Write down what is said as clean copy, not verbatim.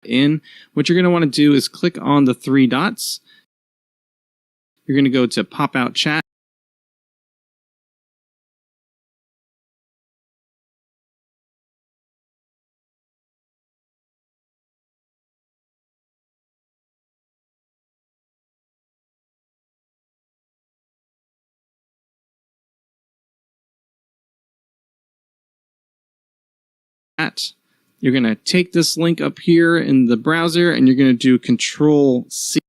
in. What you're going to want to do is click on the three dots. You're going to go to pop out chat. You're going to take this link up here in the browser and you're going to do Control-C.